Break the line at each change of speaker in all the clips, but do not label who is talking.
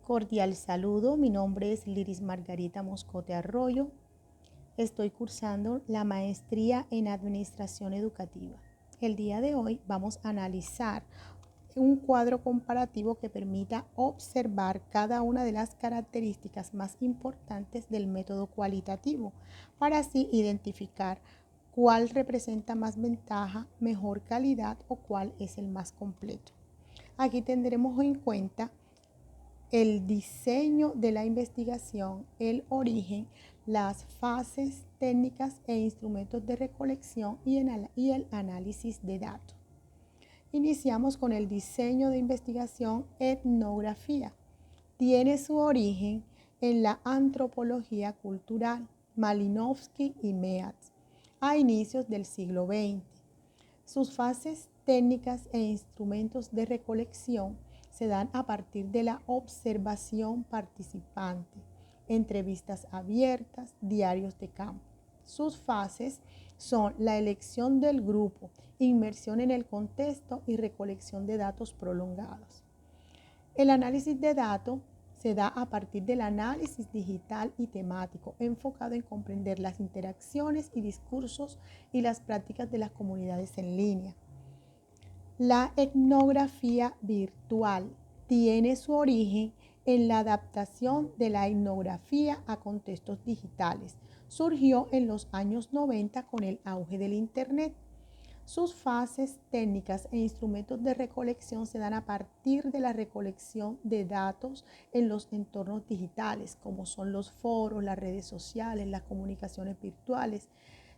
Cordial saludo, mi nombre es Liris Margarita Moscote Arroyo. Estoy cursando la maestría en Administración Educativa. El día de hoy vamos a analizar un cuadro comparativo que permita observar cada una de las características más importantes del método cualitativo para así identificar cuál representa más ventaja, mejor calidad o cuál es el más completo. Aquí tendremos en cuenta el diseño de la investigación, el origen, las fases técnicas e instrumentos de recolección y el análisis de datos. Iniciamos con el diseño de investigación, etnografía. Tiene su origen en la antropología cultural, Malinowski y Mead, a inicios del siglo XX. Sus fases técnicas e instrumentos de recolección se dan a partir de la observación participante, entrevistas abiertas, diarios de campo. Sus fases son la elección del grupo, inmersión en el contexto y recolección de datos prolongados. El análisis de datos se da a partir del análisis digital y temático, enfocado en comprender las interacciones y discursos y las prácticas de las comunidades en línea. La etnografía virtual tiene su origen en la adaptación de la etnografía a contextos digitales. Surgió en los años 90 con el auge del Internet. Sus fases técnicas e instrumentos de recolección se dan a partir de la recolección de datos en los entornos digitales, como son los foros, las redes sociales, las comunicaciones virtuales.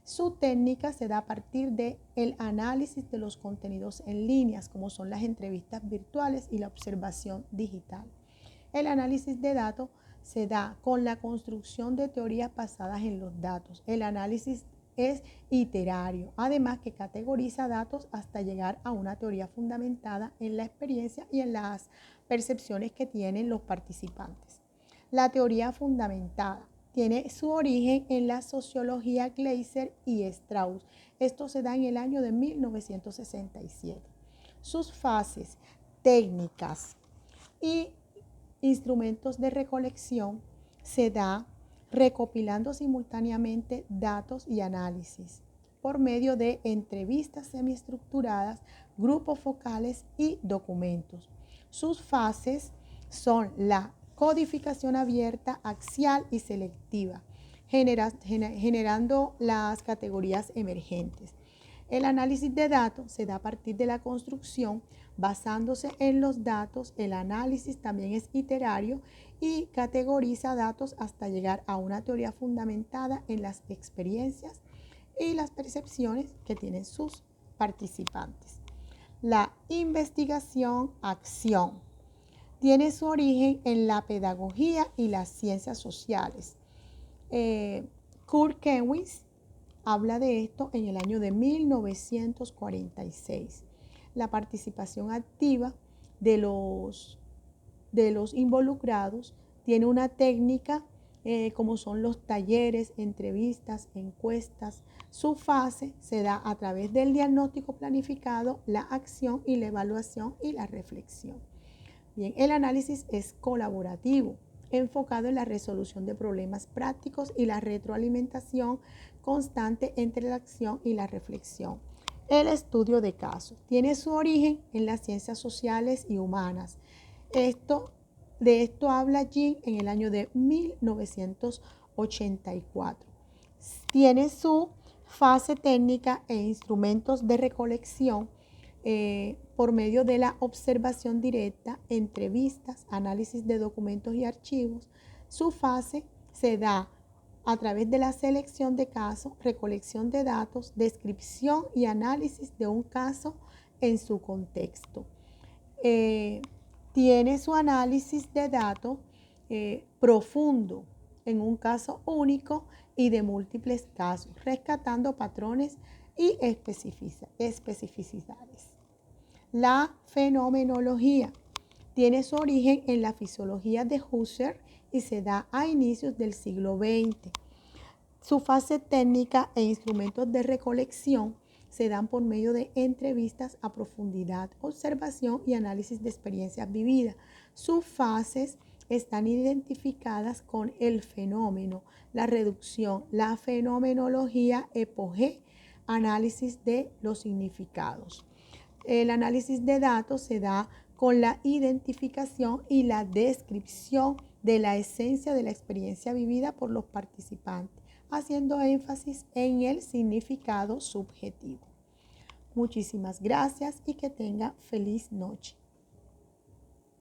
Su técnica se da a partir del análisis de los contenidos en líneas, como son las entrevistas virtuales y la observación digital. El análisis de datos se da con la construcción de teorías basadas en los datos. El análisis es iterario, además que categoriza datos hasta llegar a una teoría fundamentada en la experiencia y en las percepciones que tienen los participantes. La teoría fundamentada tiene su origen en la sociología Gleiser y Strauss. Esto se da en el año de 1967. Sus fases técnicas y instrumentos de recolección se da recopilando simultáneamente datos y análisis por medio de entrevistas semiestructuradas, grupos focales y documentos. Sus fases son la codificación abierta, axial y selectiva, generando las categorías emergentes. El análisis de datos se da a partir de la construcción basándose en los datos. El análisis también es iterario y categoriza datos hasta llegar a una teoría fundamentada en las experiencias y las percepciones que tienen sus participantes. La investigación-acción tiene su origen en la pedagogía y las ciencias sociales. Kurt Kewins habla de esto en el año de 1946. La participación activa de los involucrados tiene una técnica como son los talleres, entrevistas, encuestas. Su fase se da a través del diagnóstico planificado, la acción y la evaluación y la reflexión. Bien, el análisis es colaborativo, enfocado en la resolución de problemas prácticos y la retroalimentación constante entre la acción y la reflexión. El estudio de casos tiene su origen en las ciencias sociales y humanas. De esto habla Jin en el año de 1984. Tiene su fase técnica e instrumentos de recolección por medio de la observación directa, entrevistas, análisis de documentos y archivos. Su fase se da a través de la selección de casos, recolección de datos, descripción y análisis de un caso en su contexto. Tiene su análisis de datos profundo en un caso único y de múltiples casos, rescatando patrones y especificidades. La fenomenología tiene su origen en la fisiología de Husserl y se da a inicios del siglo XX. Su fase técnica e instrumentos de recolección se dan por medio de entrevistas a profundidad, observación y análisis de experiencias vividas. Sus fases están identificadas con el fenómeno, la reducción, la fenomenología EPOG, análisis de los significados. El análisis de datos se da con la identificación y la descripción de la esencia de la experiencia vivida por los participantes, haciendo énfasis en el significado subjetivo. Muchísimas gracias y que tenga feliz noche.